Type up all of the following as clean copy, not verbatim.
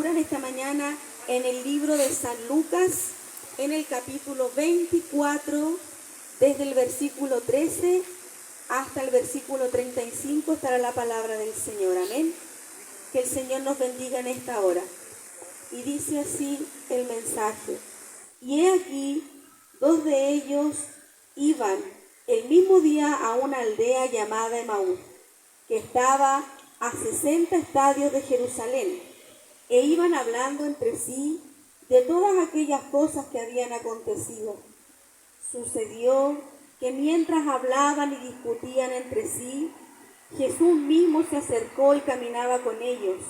lecturas esta mañana en el libro de San Lucas, en el capítulo 24, desde el versículo 13 hasta el versículo 35 estará la palabra del Señor. Amén. Que el Señor nos bendiga en esta hora. Y dice así el mensaje: y he aquí, dos de ellos iban el mismo día a una aldea llamada Emaús, que estaba a 60 estadios de Jerusalén, e iban hablando entre sí de todas aquellas cosas que habían acontecido. Sucedió que mientras hablaban y discutían entre sí, Jesús mismo se acercó y caminaba con ellos,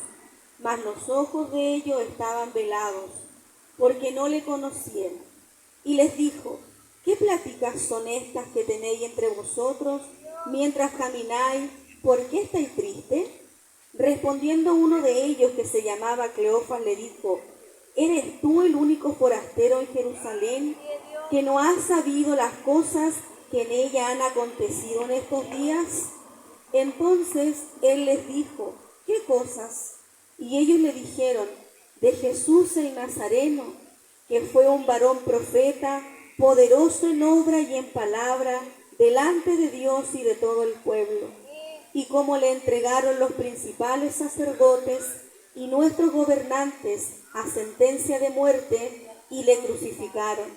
mas los ojos de ellos estaban velados, porque no le conocían. Y les dijo: ¿qué pláticas son estas que tenéis entre vosotros mientras camináis? ¿Por qué estáis tristes? Respondiendo uno de ellos, que se llamaba Cleofas, le dijo: ¿eres tú el único forastero en Jerusalén que no has sabido las cosas que en ella han acontecido en estos días? Entonces él les dijo: ¿qué cosas? Y ellos le dijeron: de Jesús el Nazareno, que fue un varón profeta, poderoso en obra y en palabra, delante de Dios y de todo el pueblo. Y como le entregaron los principales sacerdotes y nuestros gobernantes a sentencia de muerte, y le crucificaron.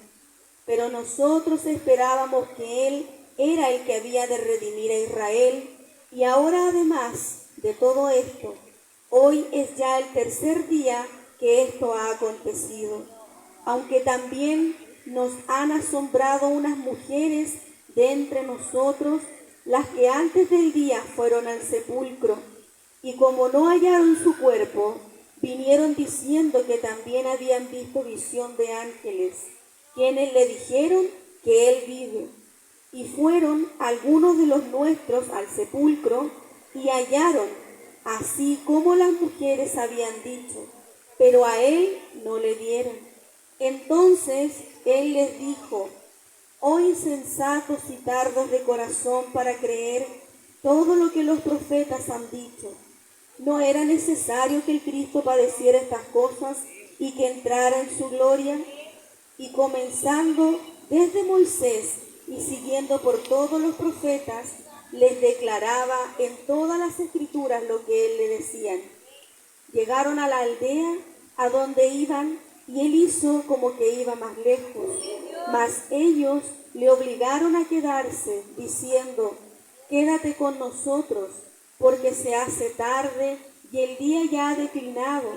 Pero nosotros esperábamos que él era el que había de redimir a Israel. Y ahora, además de todo esto, hoy es ya el tercer día que esto ha acontecido. Aunque también nos han asombrado unas mujeres de entre nosotros, las que antes del día fueron al sepulcro, y como no hallaron su cuerpo, vinieron diciendo que también habían visto visión de ángeles, quienes le dijeron que él vive. Y fueron algunos de los nuestros al sepulcro y hallaron, así como las mujeres habían dicho, pero a él no le dieron. Entonces él les dijo: oh insensatos y tardos de corazón para creer todo lo que los profetas han dicho. ¿No era necesario que el Cristo padeciera estas cosas y que entrara en su gloria? Y comenzando desde Moisés y siguiendo por todos los profetas, les declaraba en todas las escrituras lo que él le decían. Llegaron a la aldea a donde iban, y él hizo como que iba más lejos, mas ellos le obligaron a quedarse, diciendo: quédate con nosotros, porque se hace tarde y el día ya ha declinado.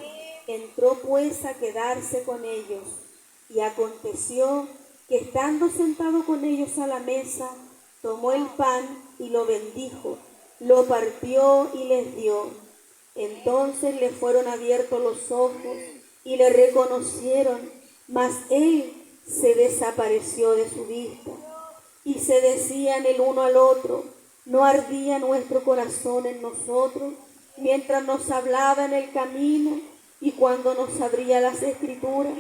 Entró pues a quedarse con ellos. Y aconteció que, estando sentado con ellos a la mesa, tomó el pan y lo bendijo, lo partió y les dio. Entonces le fueron abiertos los ojos y le reconocieron, mas él se desapareció de su vista. Y se decían el uno al otro: ¿no ardía nuestro corazón en nosotros mientras nos hablaba en el camino y cuando nos abría las escrituras?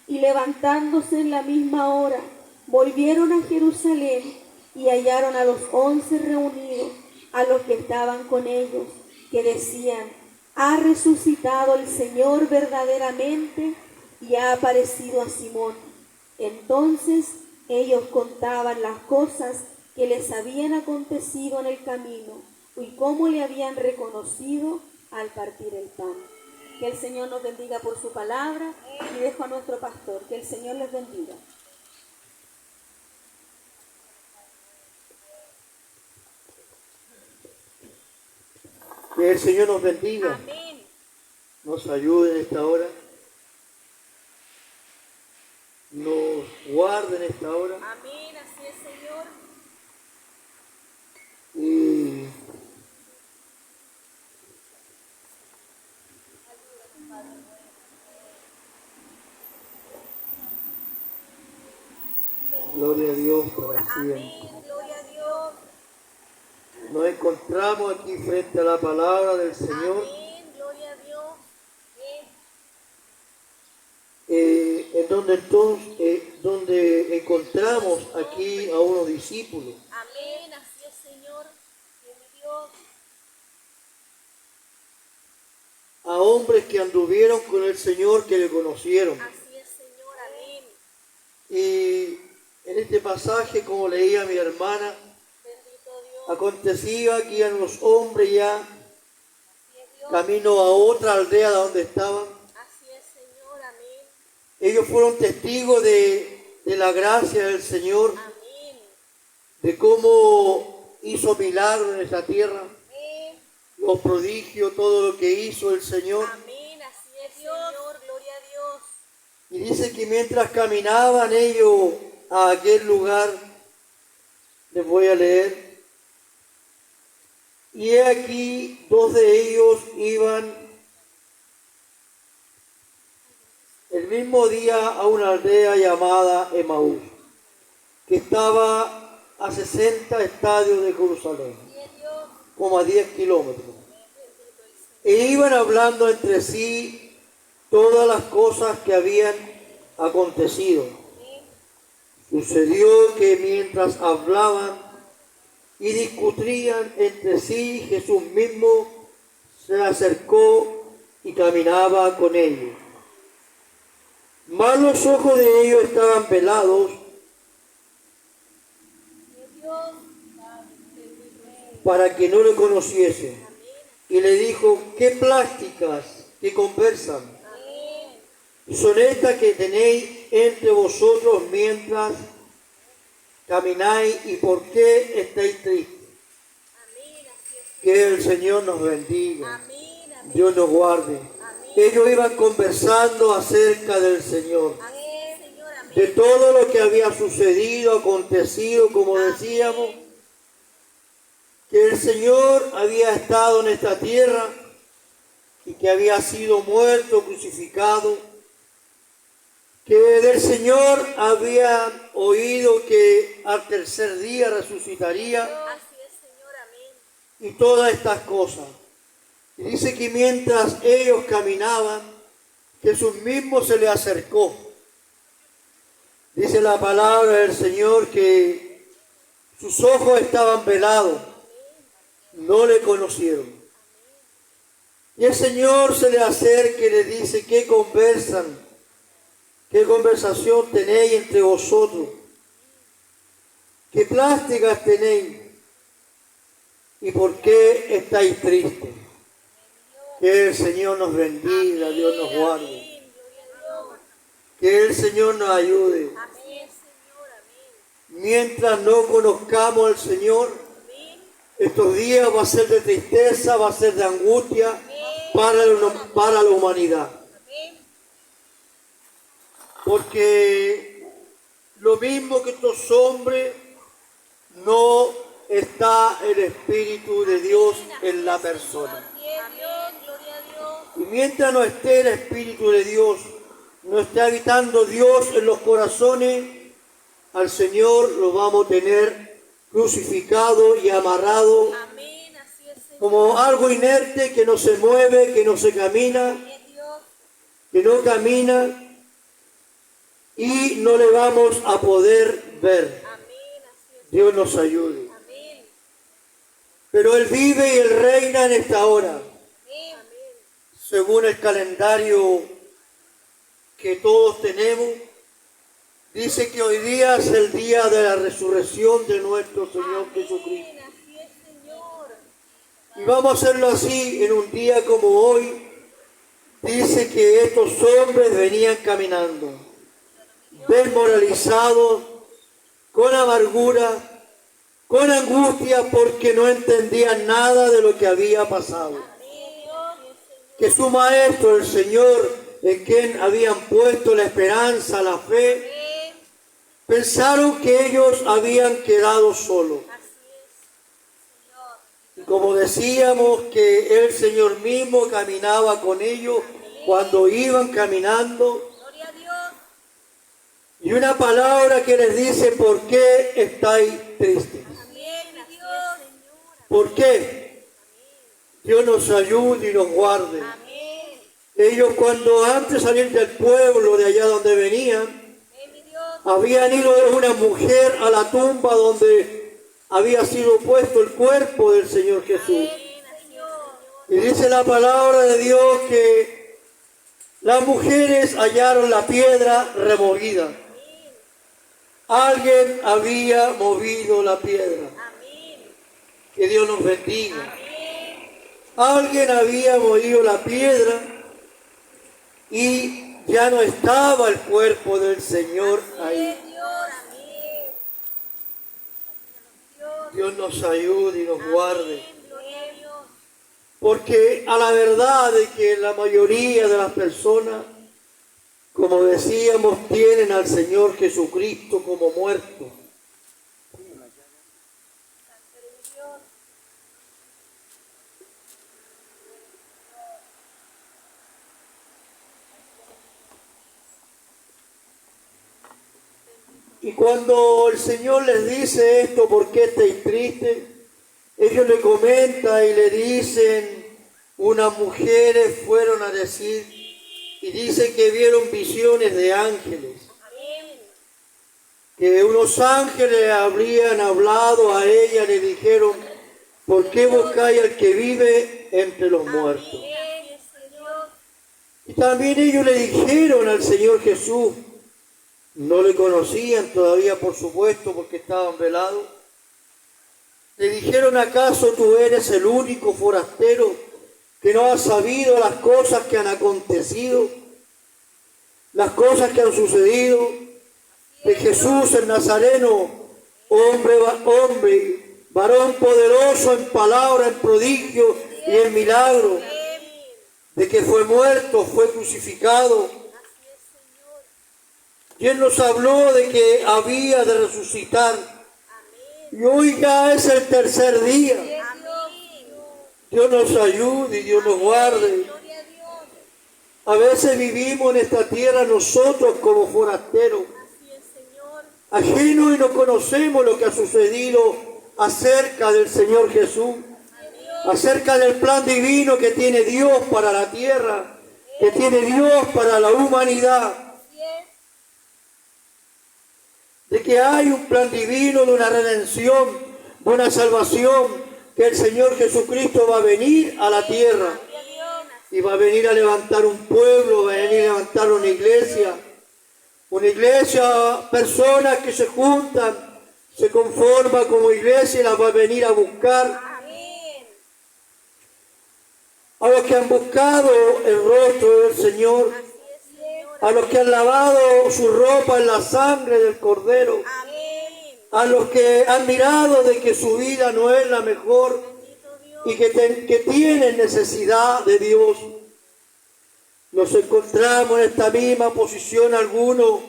Y levantándose en la misma hora, volvieron a Jerusalén y hallaron a los 11 reunidos, a los que estaban con ellos, que decían: ha resucitado el Señor verdaderamente y ha aparecido a Simón. Entonces ellos contaban las cosas que les habían acontecido en el camino y cómo le habían reconocido al partir el pan. Que el Señor nos bendiga por su palabra, y dejo a nuestro pastor. Que el Señor les bendiga. Que el Señor nos bendiga. Amén. Nos ayude en esta hora. Nos guarde en esta hora. Amén, así es, Señor. Y gloria a Dios para siempre. Amén, gloria a Dios. Nos encontramos aquí frente a la palabra del Señor, Amén, gloria a Dios. en donde entonces, donde encontramos aquí a unos discípulos. Amén, así es, Señor. Dios. a hombres que anduvieron con el Señor, que le conocieron. Así es, Señor, amén. Y en este pasaje, como leía mi hermana, Bendito Dios. acontecía que iban los hombres ya Así es, Dios. camino a otra aldea donde estaban. Así es, Señor, amén. Ellos fueron testigos de la gracia del Señor, Amén. de cómo hizo milagros en esta tierra, Amén. los prodigios, todo lo que hizo el Señor. Amén. Así es, Señor. Gloria a Dios. Y dice que mientras caminaban ellos a aquel lugar, les voy a leer, y he aquí dos de ellos iban el mismo día a una aldea llamada Emaús, que estaba a 60 estadios de Jerusalén, Así es, Dios. como a 10 kilómetros. Bendito el Señor. E iban hablando entre sí todas las cosas que habían acontecido. Amén. Sucedió que mientras hablaban y discutían entre sí, Jesús mismo se acercó y caminaba con ellos. Mas los ojos de ellos estaban velados Dios. para que no le conociesen. Amén. Y le dijo, ¿qué plásticas que conversan Amén. son estas que tenéis entre vosotros mientras camináis, y por qué estáis tristes? Amén. Así es. Que el Señor nos bendiga, Amén. Amén. Dios nos guarde. Amén. Ellos iban conversando acerca del Señor, Amén, Señor. Amén. de todo lo que había sucedido, acontecido, como decíamos, que el Señor había estado en esta tierra y que había sido muerto, crucificado, que del Señor habían oído que al tercer día resucitaría, Así es, Señor. Amén. y todas estas cosas. Y dice que mientras ellos caminaban, Jesús mismo se le acercó. Dice la palabra del Señor que sus ojos estaban velados, no le conocieron. Y el Señor se le acerca y le dice, ¿qué conversan? ¿Qué conversación tenéis entre vosotros? ¿Qué plásticas tenéis? ¿Y por qué estáis tristes? Que el Señor nos bendiga, Dios nos guarde. Amén. Gloria a Dios. Que el Señor nos ayude. Así es, Señor. Amén. Mientras no conozcamos al Señor, Amén. estos días va a ser de tristeza, va a ser de angustia para la humanidad. Amén. Porque lo mismo que estos hombres, no está el Espíritu de Dios en la persona. Así es, Dios. Gloria a Dios. Y mientras no esté el Espíritu de Dios, no esté habitando Dios en los corazones, al Señor lo vamos a tener crucificado y amarrado Amén. Así es, Señor. como algo inerte que no se mueve, que no se camina, Así es, Dios. que no camina, y no le vamos a poder ver. Amén. Así es. Dios nos ayude. Amén. Pero Él vive y Él reina en esta hora, Amén. según el calendario que todos tenemos. Dice que hoy día es el día de la resurrección de nuestro Señor Jesucristo. Amén. Así es, Señor. Y vamos a hacerlo así en un día como hoy. Dice que estos hombres venían caminando, desmoralizados, con amargura, con angustia, porque no entendían nada de lo que había pasado. Amén, Dios. Que su Maestro, el Señor, en quien habían puesto la esperanza, la fe, Amén. pensaron que ellos habían quedado solos. Así es, Señor. Y como decíamos, que el Señor mismo caminaba con ellos cuando iban caminando. Gloria a Dios. Y una palabra que les dice, ¿por qué estáis tristes? Amén, mi Dios. ¿Por qué? Dios nos ayude y nos guarde. Amén. Ellos cuando antes de salir del pueblo de allá donde venían, Amén, mi Dios. habían ido de una mujer a la tumba donde había sido puesto el cuerpo del Señor Jesús. Amén, Señor. Y dice la palabra de Dios que las mujeres hallaron la piedra removida. Alguien había movido la piedra. Que Dios nos bendiga. Alguien había movido la piedra y ya no estaba el cuerpo del Señor ahí. Dios nos ayude y nos guarde. Porque a la verdad de que la mayoría de las personas, como decíamos, tienen al Señor Jesucristo como muerto. Y cuando el Señor les dice esto, ¿por qué estáis tristes? Ellos le comentan y le dicen, unas mujeres fueron a decir, y dicen que vieron visiones de ángeles. Que unos ángeles habrían hablado a ella, le dijeron, ¿por qué buscáis al que vive entre los muertos? Y también ellos le dijeron al Señor Jesús, no le conocían todavía, por supuesto, porque estaban velados. Le dijeron, ¿acaso tú eres el único forastero que no ha sabido las cosas que han acontecido? Las cosas que han sucedido de Jesús el Nazareno, hombre, varón poderoso en palabra, en prodigio y en milagro, de que fue muerto, fue crucificado. Y Él nos habló de que había de resucitar. Y hoy ya es el tercer día. Dios nos ayude y Dios nos guarde. A veces vivimos en esta tierra nosotros como forasteros, ajenos, y no conocemos lo que ha sucedido acerca del Señor Jesús, acerca del plan divino que tiene Dios para la tierra, que tiene Dios para la humanidad. De que hay un plan divino de una redención, de una salvación, que el Señor Jesucristo va a venir a la tierra y va a venir a levantar un pueblo, va a venir a levantar una iglesia, personas que se juntan, se conforman como iglesia y las va a venir a buscar. A los que han buscado el rostro del Señor, a los que han lavado su ropa en la sangre del Cordero, a los que han mirado de que su vida no es la mejor y que tienen necesidad de Dios. Nos encontramos en esta misma posición algunos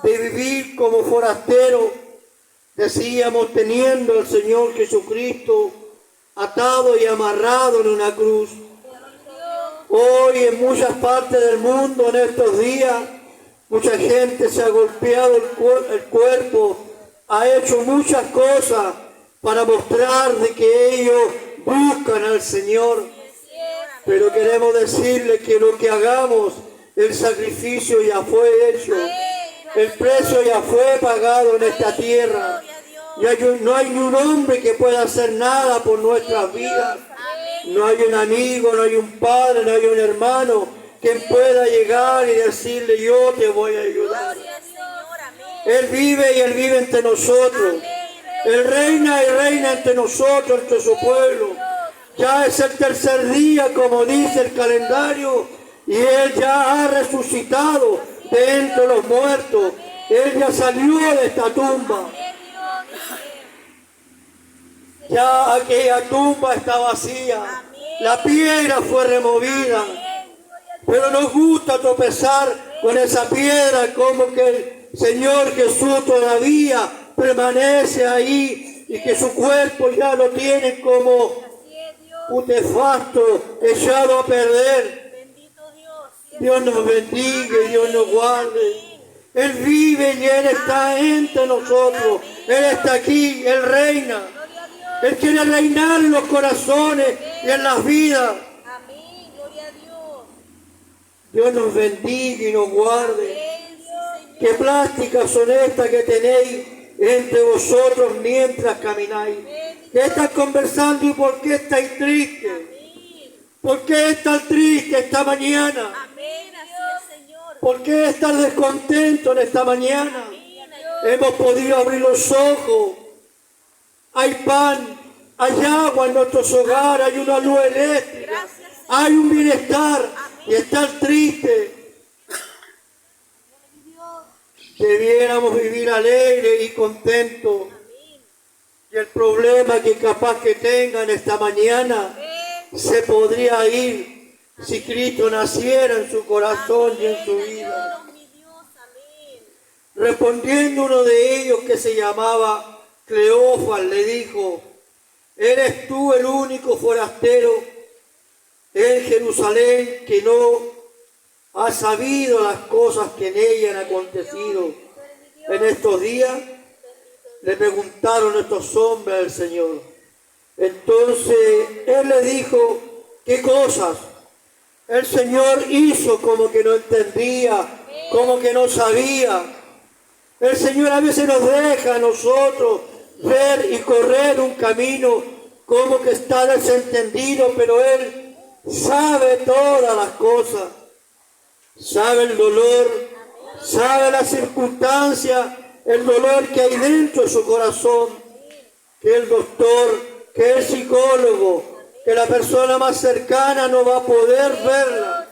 de vivir como forasteros, decíamos, teniendo al Señor Jesucristo atado y amarrado en una cruz. Hoy en muchas partes del mundo, en estos días, mucha gente se ha golpeado el cuerpo, ha hecho muchas cosas para mostrar de que ellos buscan al Señor. Pero queremos decirle que lo que hagamos, el sacrificio ya fue hecho, el precio ya fue pagado en esta tierra. No hay ni un hombre que pueda hacer nada por nuestras vidas. No hay un amigo, no hay un padre, no hay un hermano quien pueda llegar y decirle, yo te voy a ayudar. Él vive y Él vive entre nosotros. Él reina y reina entre nosotros, entre su pueblo. Ya es el tercer día, como dice el calendario, y Él ya ha resucitado de entre los muertos. Él ya salió de esta tumba. Ya aquella tumba está vacía, la piedra fue removida, pero nos gusta tropezar con esa piedra, como que el Señor Jesús todavía permanece ahí y que su cuerpo ya lo tiene como putefacto, echado a perder. Dios nos bendiga y Dios nos guarde. Él vive y Él está entre nosotros, Él está aquí, Él reina. Él quiere reinar en los corazones y en las vidas. Amén, gloria a Dios. Dios nos bendiga y nos guarde. Qué plásticas son estas que tenéis entre vosotros mientras camináis. ¿Qué estás conversando y por qué estáis tristes? ¿Por qué estar triste esta mañana? Amén, así es, Señor. ¿Por qué estar descontento en esta mañana? Amén, ayúdanos. Hemos podido abrir los ojos. Hay pan, hay agua en nuestros hogares, hay una luz eléctrica, Gracias, Señor. hay un bienestar. Y estar triste, debiéramos vivir alegre y contentos. Y el problema que capaz que tengan esta mañana se podría ir si Cristo naciera en su corazón y en su vida. Ayúdanos, mi Dios, amén. Respondiendo uno de ellos, que se llamaba Cleofas, le dijo: ¿eres tú el único forastero en Jerusalén que no ha sabido las cosas que en ella han acontecido en estos días? Le preguntaron estos hombres al Señor. Entonces Él le dijo: ¿qué cosas? El Señor hizo como que no entendía, como que no sabía. El Señor a veces nos deja a nosotros ver y correr un camino como que está desentendido, pero Él sabe todas las cosas. Sabe el dolor, sabe las circunstancias, el dolor que hay dentro de su corazón, que el doctor, que el psicólogo, que la persona más cercana no va a poder verla.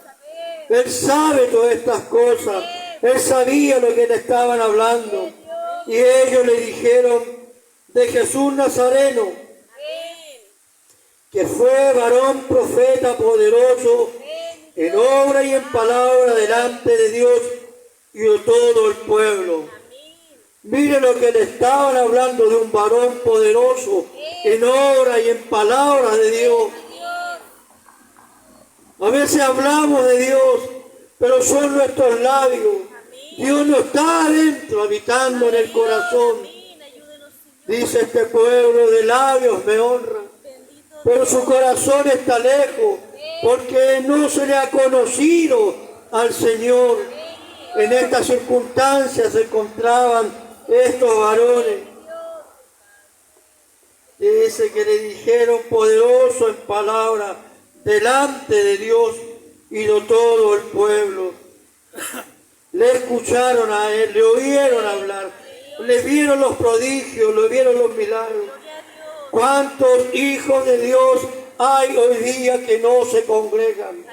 Él sabe todas estas cosas, Él sabía lo que le estaban hablando. Y ellos le dijeron de Jesús Nazareno, que fue varón profeta poderoso en obra y en palabra delante de Dios y de todo el pueblo. Miren lo que le estaban hablando, de un varón poderoso en obra y en palabra de Dios. A veces hablamos de Dios, pero son nuestros labios. Dios no está adentro, habitando en el corazón. Amén, ayúdanos, Señor. Dice: este pueblo de labios me honra, Bendito pero su corazón está lejos, porque no se le ha conocido al Señor. En estas circunstancias se encontraban estos varones. Dice que le dijeron: poderoso en palabra delante de Dios y de todo el pueblo. Le escucharon a él, le oyeron hablar, le vieron los prodigios, le vieron los milagros. ¿Cuántos hijos de Dios hay hoy día que no se congregan?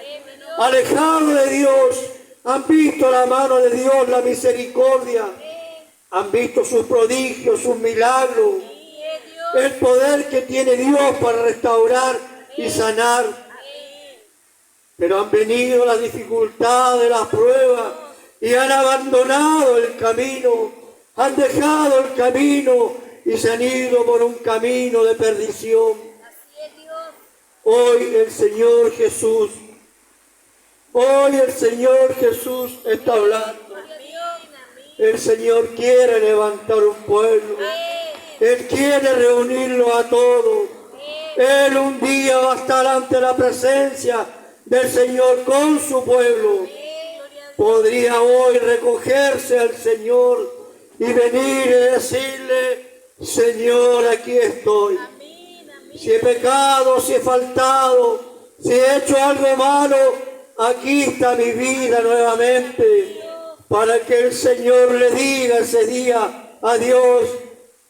Alejados de Dios, han visto la mano de Dios, la misericordia, han visto sus prodigios, sus milagros, el poder que tiene Dios para restaurar y sanar. Pero han venido las dificultades, las pruebas, y han abandonado el camino, han dejado el camino y se han ido por un camino de perdición. Hoy el Señor Jesús está hablando. El Señor quiere levantar un pueblo. Él quiere reunirlo a todos. Él un día va a estar ante la presencia del Señor con su pueblo. Podría hoy recogerse al Señor y venir y decirle: Señor, aquí estoy. Si he pecado, si he faltado, si he hecho algo malo, aquí está mi vida nuevamente. Para que el Señor le diga ese día a Dios: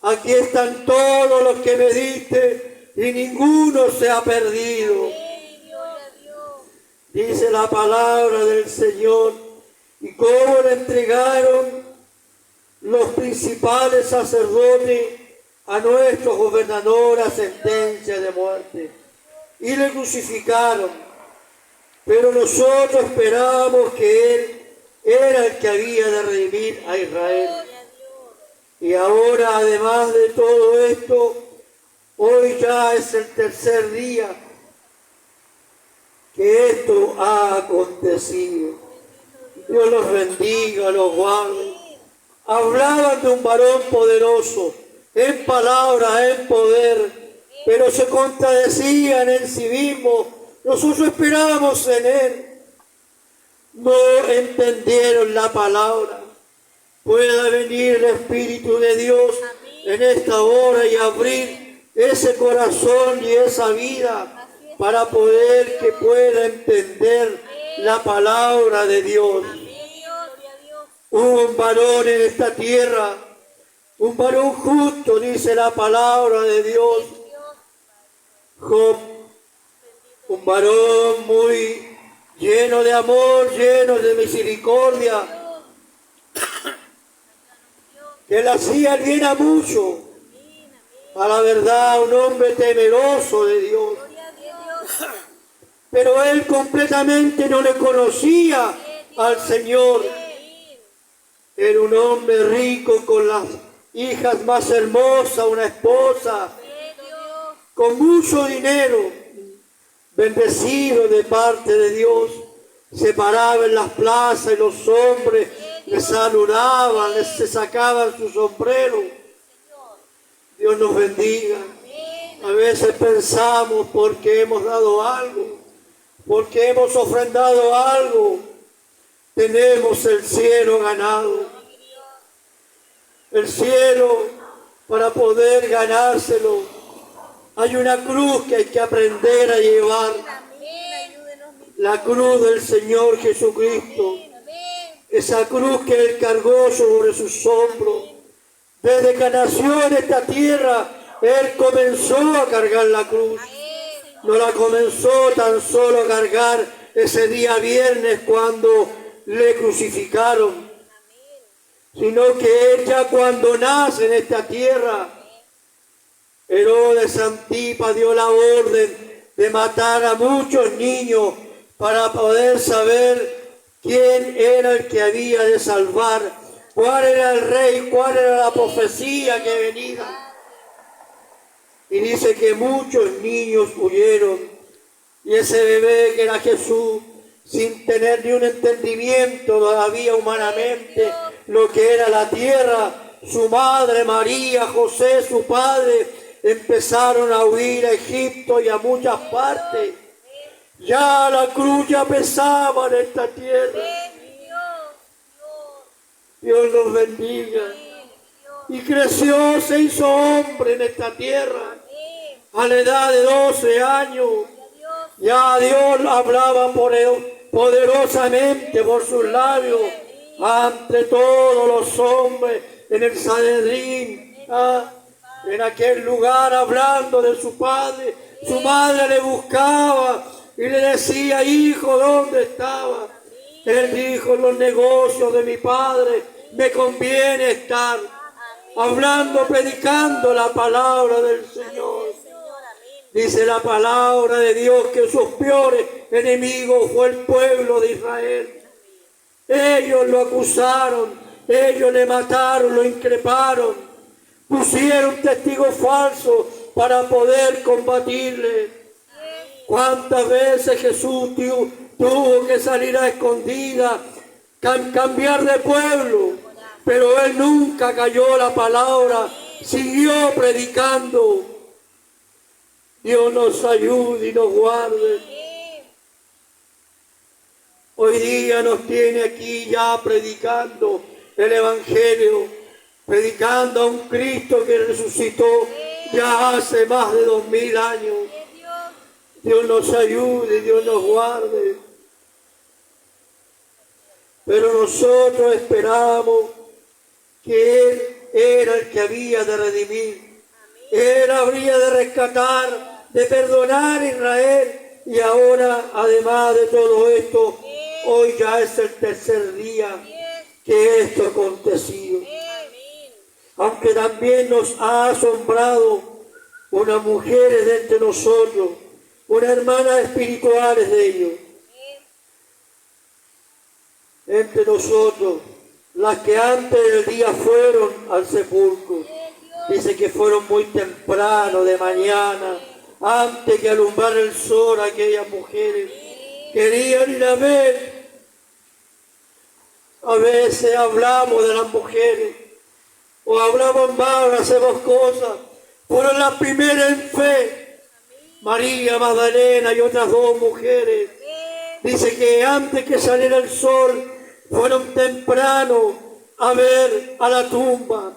aquí están todos los que me diste y ninguno se ha perdido. Dice la palabra del Señor: y cómo le entregaron los principales sacerdotes a nuestro gobernador a sentencia de muerte y le crucificaron. Pero nosotros esperábamos que Él era el que había de redimir a Israel. Y ahora, además de todo esto, hoy ya es el tercer día que esto ha acontecido. Dios los bendiga, los guarde. Hablaban de un varón poderoso, en palabra, en poder, pero se contradecían en sí mismos. Nosotros esperábamos en Él. No entendieron la palabra. Pueda venir el Espíritu de Dios en esta hora y abrir ese corazón y esa vida para poder que pueda entender la palabra de Dios. Gloria a Dios. Hubo un varón en esta tierra, un varón justo, dice la palabra de Dios. Job, un varón muy lleno de amor, lleno de misericordia, que le hacía el bien a muchos. A la verdad, un hombre temeroso de Dios. Gloria a Dios. Pero él completamente no le conocía al Señor. Era un hombre rico con las hijas más hermosas, una esposa, con mucho dinero, bendecido de parte de Dios. Se paraba en las plazas y los hombres le saludaban, se sacaban su sombrero. Dios nos bendiga. A veces pensamos porque hemos dado algo, porque hemos ofrendado algo, tenemos el cielo ganado. El cielo, para poder ganárselo, hay una cruz que hay que aprender a llevar. La cruz del Señor Jesucristo. Esa cruz que Él cargó sobre sus hombros. Desde que nació en esta tierra, Él comenzó a cargar la cruz. No la comenzó tan solo a cargar ese día viernes cuando le crucificaron, sino que Él ya cuando nace en esta tierra, Herodes Antipas dio la orden de matar a muchos niños para poder saber quién era el que había de salvar, cuál era el rey, cuál era la profecía que venía. Y dice que muchos niños huyeron. Y ese bebé que era Jesús, sin tener ni un entendimiento todavía humanamente, lo que era la tierra, su madre María, José, su padre, empezaron a huir a Egipto y a muchas partes. Ya la cruz ya pesaba en esta tierra. Dios nos bendiga. Y creció, se hizo hombre en esta tierra. A la edad de 12 años, ya Dios hablaba poderosamente por sus labios ante todos los hombres en el Sanedrín, en aquel lugar hablando de su padre. Su madre le buscaba y le decía: hijo, ¿dónde estaba? Él dijo: en los negocios de mi padre me conviene estar hablando, predicando la palabra del Señor. Dice la palabra de Dios que sus peores enemigos fue el pueblo de Israel. Ellos lo acusaron, ellos le mataron, lo increparon, pusieron testigos falsos para poder combatirle. ¿Cuántas veces Jesús tuvo que salir a escondida, cambiar de pueblo? Pero Él nunca cayó la palabra, siguió predicando. Dios nos ayude y nos guarde. Hoy día nos tiene aquí ya predicando el Evangelio, predicando a un Cristo que resucitó ya hace más de 2000 años. Dios nos ayude, Dios nos guarde. Pero nosotros esperamos que Él era el que había de redimir. Él habría de rescatar, de perdonar a Israel. Y ahora, además de todo esto, hoy ya es el tercer día que esto ha acontecido. Aunque también nos ha asombrado unas mujeres de entre nosotros, unas hermanas espirituales de ellos, entre nosotros, las que antes del día fueron al sepulcro. Dice que fueron muy temprano, de mañana, antes que alumbrara el sol, aquellas mujeres querían ir a ver. A veces hablamos de las mujeres, o hablamos mal, hacemos cosas. Fueron las primeras en fe, María Magdalena y otras dos mujeres. Dice que antes que saliera el sol, fueron temprano a ver a la tumba.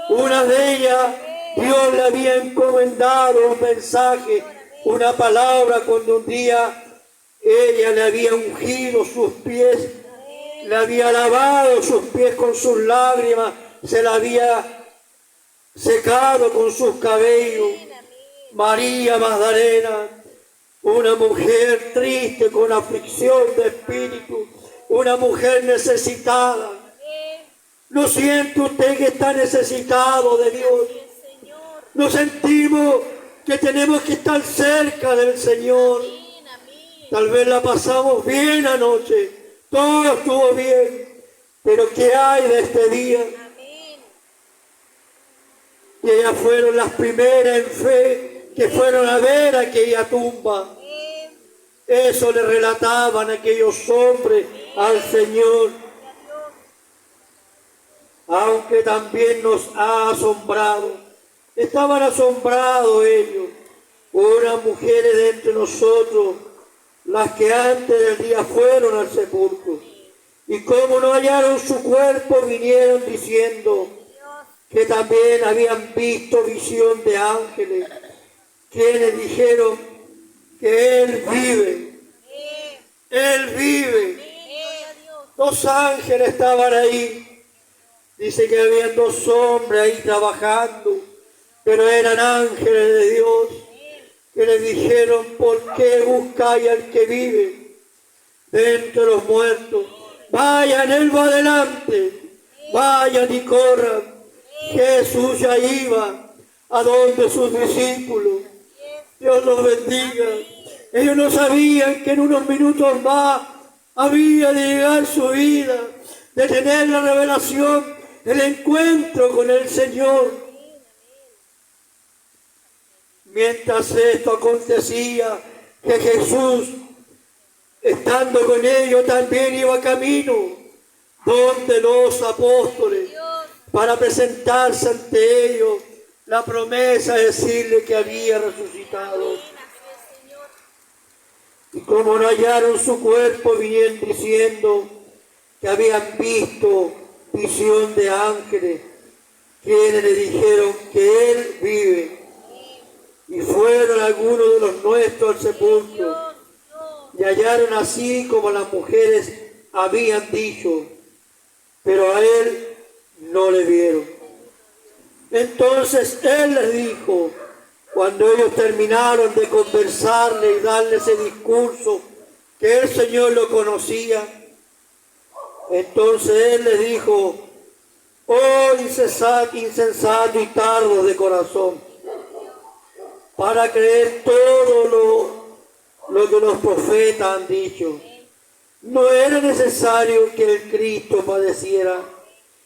Una de ellas, Dios le había encomendado un mensaje una palabra cuando un día ella le había ungido sus pies, le había lavado sus pies con sus lágrimas, se la había secado con sus cabellos. María Magdalena, una mujer triste con aflicción de espíritu, una mujer necesitada. ¿No siente usted que está necesitado de Dios? ¿No sentimos que tenemos que estar cerca del Señor? Tal vez la pasamos bien anoche, todo estuvo bien, pero ¿qué hay de este día? Y ellas fueron las primeras en fe que fueron a ver aquella tumba. Eso le relataban aquellos hombres al Señor. Aunque también nos ha asombrado. Estaban asombrados ellos. Unas mujeres de entre nosotros, las que antes del día fueron al sepulcro. Y como no hallaron su cuerpo, vinieron diciendo que también habían visto visión de ángeles, quienes dijeron que Él vive. Él vive. Dos ángeles estaban ahí. Dice que habían dos hombres ahí trabajando, pero eran ángeles de Dios, que le dijeron: ¿por qué buscáis al que vive de entre los muertos? Vayan, Él va adelante, vayan y corran. Jesús ya iba a donde sus discípulos. Dios los bendiga. Ellos no sabían que en unos minutos más había de llegar su vida, de tener la revelación, el encuentro con el Señor. Mientras esto acontecía, que Jesús, estando con ellos, también iba camino donde los apóstoles, para presentarse ante ellos la promesa de decirle que había resucitado. Y como no hallaron su cuerpo, vinieron diciendo que habían visto visión de ángeles, quienes le dijeron que Él vive. Y fueron algunos de los nuestros al sepulcro, y hallaron así como las mujeres habían dicho, pero a Él no le vieron. Entonces Él les dijo, cuando ellos terminaron de conversarle y darle ese discurso, que el Señor lo conocía, entonces Él les dijo: oh insensato y tardo de corazón, para creer todo lo que los profetas han dicho. ¿No era necesario que el Cristo padeciera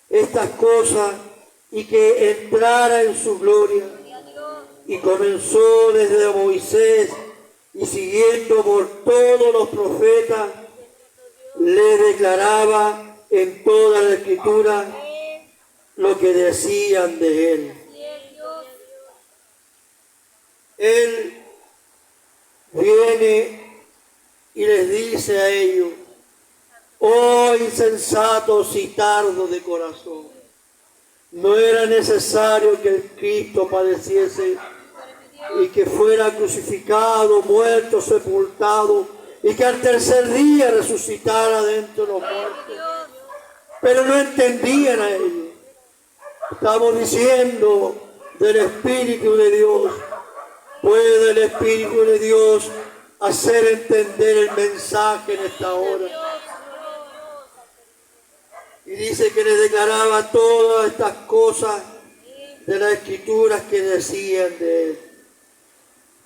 estas cosas y que entrara en su gloria? Y comenzó desde Moisés y siguiendo por todos los profetas, le declaraba en toda la Escritura lo que decían de Él. Él viene y les dice a ellos: oh insensatos y tardos de corazón, no era necesario que el Cristo padeciese y que fuera crucificado, muerto, sepultado, y que al tercer día resucitara de entre los muertos. Pero no entendían a ellos. Estamos diciendo del Espíritu de Dios. ¿Puede el Espíritu de Dios hacer entender el mensaje en esta hora? Y dice que les declaraba todas estas cosas de las Escrituras que decían de Él.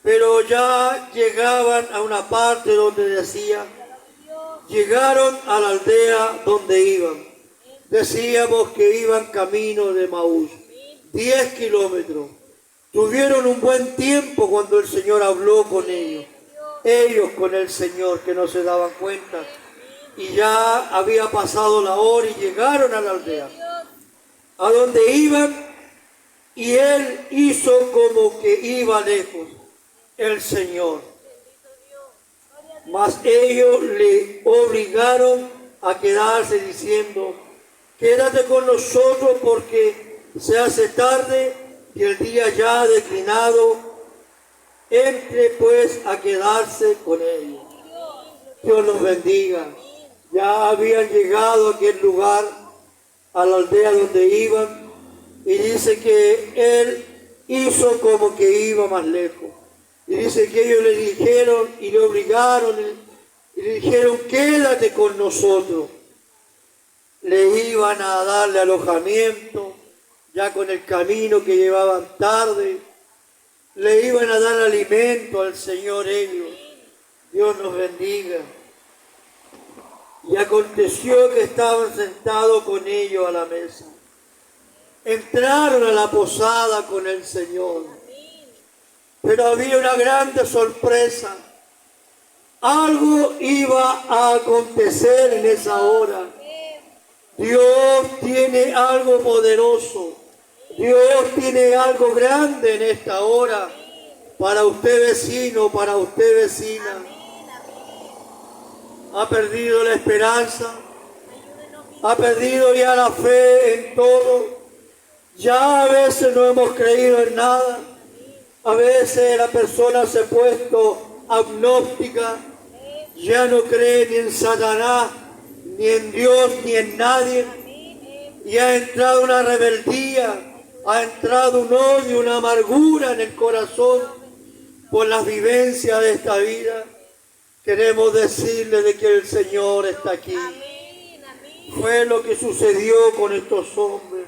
Pero ya llegaban a una parte donde decía: llegaron a la aldea donde iban. Decíamos que iban camino de Maús, 10 kilómetros. Tuvieron un buen tiempo cuando el Señor habló con ellos. Ellos con el Señor, que no se daban cuenta. Y ya había pasado la hora y llegaron a la aldea, a donde iban, y Él hizo como que iba lejos, el Señor. Mas ellos le obligaron a quedarse diciendo: quédate con nosotros porque se hace tarde y el día ya ha declinado. entre pues a quedarse con ellos. Dios los bendiga. Ya habían llegado a aquel lugar, a la aldea donde iban, y dice que él hizo como que iba más lejos. Y dice que ellos le dijeron y le obligaron y le dijeron, quédate con nosotros. Le iban a darle alojamiento, ya con el camino que llevaban tarde. Le iban a dar alimento al Señor ellos. Dios nos bendiga. Y aconteció que estaban sentados con ellos a la mesa. Entraron a la posada con el Señor. Pero había una grande sorpresa. Algo iba a acontecer en esa hora. Dios tiene algo poderoso. Dios tiene algo grande en esta hora. Para usted vecino, para usted vecina. Ha perdido la esperanza. Ha perdido ya la fe en todo. Ya a veces no hemos creído en nada. A veces la persona se ha puesto agnóstica. Ya no cree ni en Satanás, ni en Dios, ni en nadie. Y ha entrado una rebeldía. Ha entrado un odio, una amargura en el corazón por las vivencias de esta vida. Queremos decirle de que el Señor está aquí. Fue lo que sucedió con estos hombres.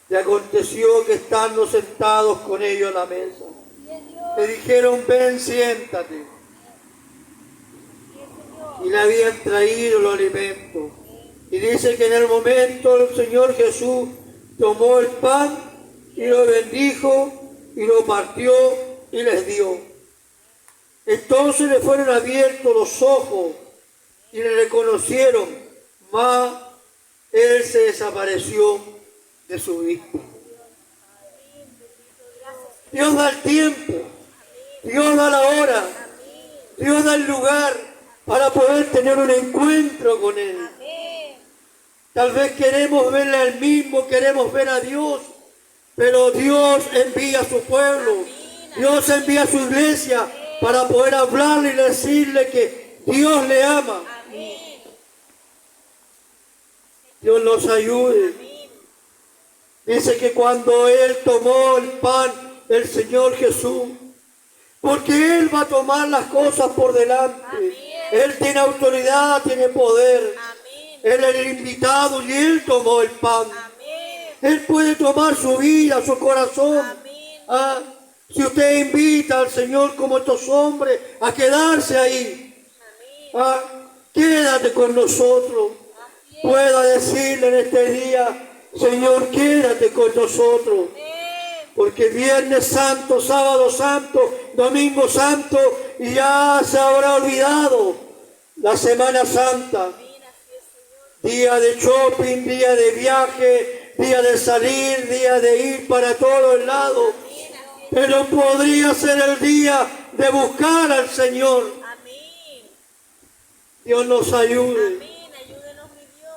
Y aconteció que estando sentados con ellos a la mesa, le dijeron, ven, siéntate. Y le habían traído los alimentos. Y dice que en el momento el Señor Jesús tomó el pan y lo bendijo y lo partió y les dio. Entonces le fueron abiertos los ojos y le reconocieron, mas él se desapareció de su vista. Dios da el tiempo, Dios da la hora, Dios da el lugar para poder tener un encuentro con Él. Tal vez queremos verle al mismo, queremos ver a Dios, pero Dios envía a su pueblo, Dios envía a su iglesia para poder hablarle y decirle que Dios le ama. Dios nos ayude. Dice que cuando Él tomó el pan, el Señor Jesús, porque Él va a tomar las cosas por delante. Él tiene autoridad, tiene poder. Él es el invitado y Él tomó el pan. Él puede tomar su vida, su corazón. Si usted invita al Señor como estos hombres a quedarse ahí, quédate con nosotros. Pueda decirle en este día, Señor, quédate con nosotros. Porque Viernes Santo, Sábado Santo, Domingo Santo, y ya se habrá olvidado la Semana Santa. Día de shopping, día de viaje, día de salir, día de ir para todos lados. Pero podría ser el día de buscar al Señor. Dios nos ayude.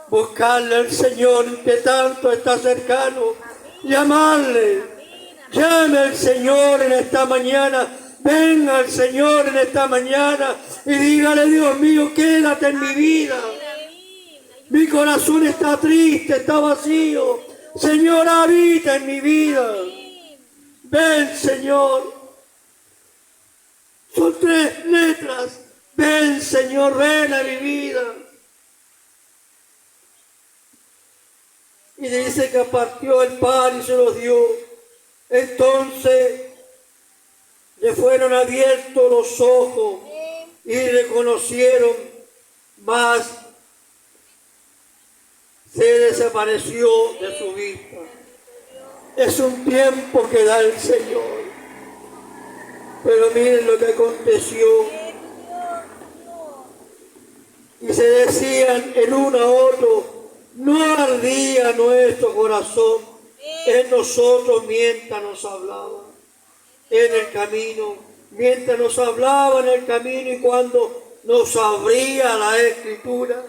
Buscarle al Señor que tanto está cercano. Llamarle. Llame al Señor en esta mañana. Venga al Señor en esta mañana y dígale, Dios mío, quédate en mi vida. Mi corazón está triste, está vacío. Señor, habita en mi vida. Ven, Señor. Son 3 letras. Ven, Señor, ven a mi vida. Y dice que partió el pan y se los dio. Entonces le fueron abiertos los ojos y reconocieron, mas se desapareció de su vista. Es un tiempo que da el Señor. Pero miren lo que aconteció. Y se decían el uno a otro, no ardía nuestro corazón en nosotros mientras nos hablaba en el camino, mientras nos hablaba en el camino y cuando nos abría la Escritura.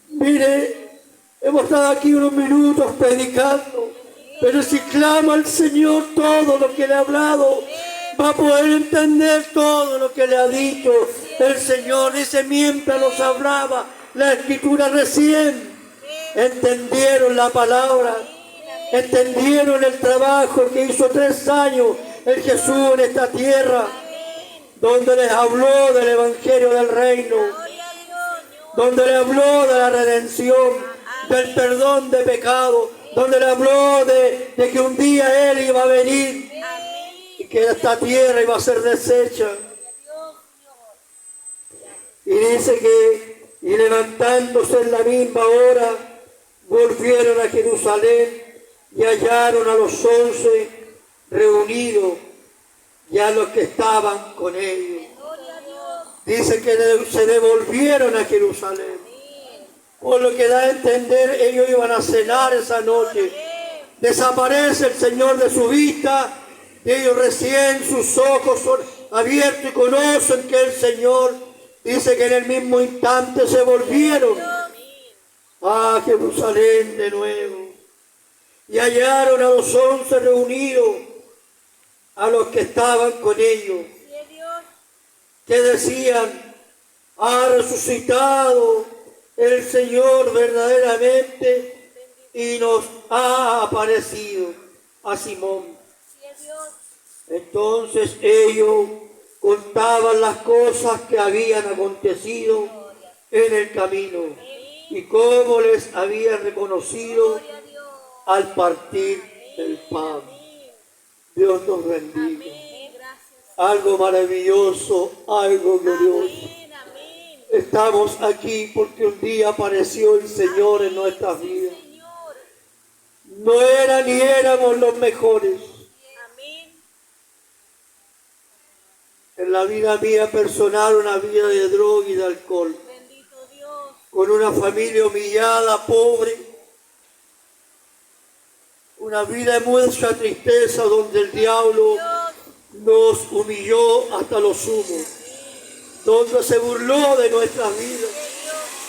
Mire, hemos estado aquí unos minutos predicando Pero si clama al Señor todo lo que le ha hablado, va a poder entender todo lo que le ha dicho el Señor. Dice, mientras nos hablaba la Escritura recién, entendieron la palabra, entendieron el trabajo que hizo 3 años el Jesús en esta tierra, donde les habló del Evangelio del Reino, donde le habló de la redención, del perdón de pecado, donde le habló de que un día Él iba a venir y que esta tierra iba a ser deshecha. Y dice que, y levantándose en la misma hora, volvieron a Jerusalén y hallaron a los 11 reunidos y a los que estaban con ellos. Dice que se devolvieron a Jerusalén. Por lo que da a entender, ellos iban a cenar esa noche. Desaparece el Señor de su vista. Ellos recién sus ojos son abiertos y conocen que el Señor, dice que en el mismo instante se volvieron a Jerusalén de nuevo. Y hallaron a los 11 reunidos, a los que estaban con ellos, que decían, ha resucitado el Señor verdaderamente y nos ha aparecido a Simón. Entonces ellos contaban las cosas que habían acontecido en el camino y cómo les habían reconocido al partir el pan. Dios nos bendiga. Algo maravilloso, algo glorioso. Estamos aquí porque un día apareció el Señor en nuestras vidas. No era ni éramos los mejores. En la vida mía personal, una vida de droga y de alcohol. Con una familia humillada, pobre. Una vida de mucha tristeza donde el diablo nos humilló hasta lo sumo, donde se burló de nuestras vidas.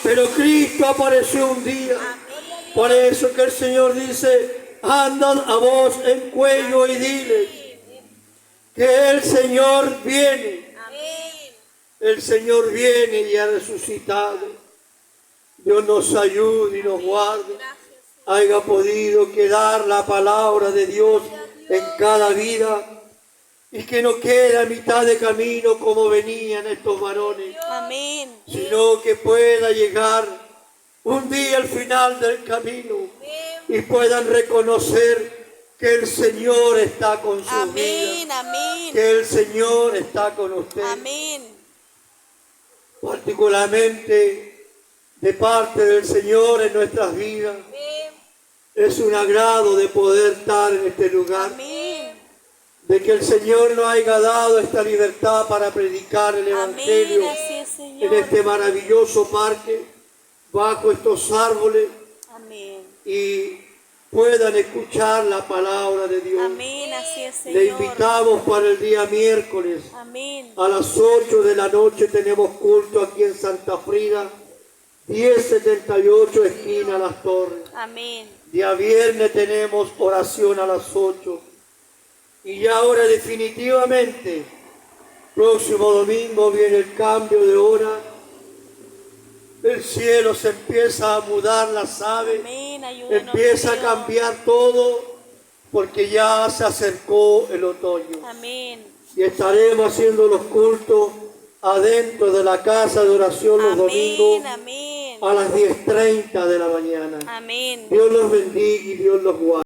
Pero Cristo apareció un día. Por eso que el Señor dice, andan a voz en cuello y diles que el Señor viene. El Señor viene y ha resucitado. Dios nos ayude y nos guarde. Haya podido quedar la palabra de Dios en cada vida y que no quede a mitad de camino como venían estos varones, sino que pueda llegar un día al final del camino y puedan reconocer que el Señor está con sus vidas, que el Señor está con ustedes. Particularmente de parte del Señor en nuestras vidas. Es un agrado de poder estar en este lugar, de que el Señor nos haya dado esta libertad para predicar el Evangelio en este maravilloso parque, bajo estos árboles, y puedan escuchar la palabra de Dios. Le invitamos para el día miércoles, a las 8 de la noche tenemos culto aquí en Santa Frida, 1078 esquina Las Torres. Día viernes tenemos oración a las 8. Y ya ahora definitivamente, próximo domingo viene el cambio de hora. El cielo se empieza a mudar, las aves, empieza a cambiar todo, porque ya se acercó el otoño. Y estaremos haciendo los cultos adentro de la casa de oración los domingos a las 10:30 de la mañana. Dios los bendiga y Dios los guarde.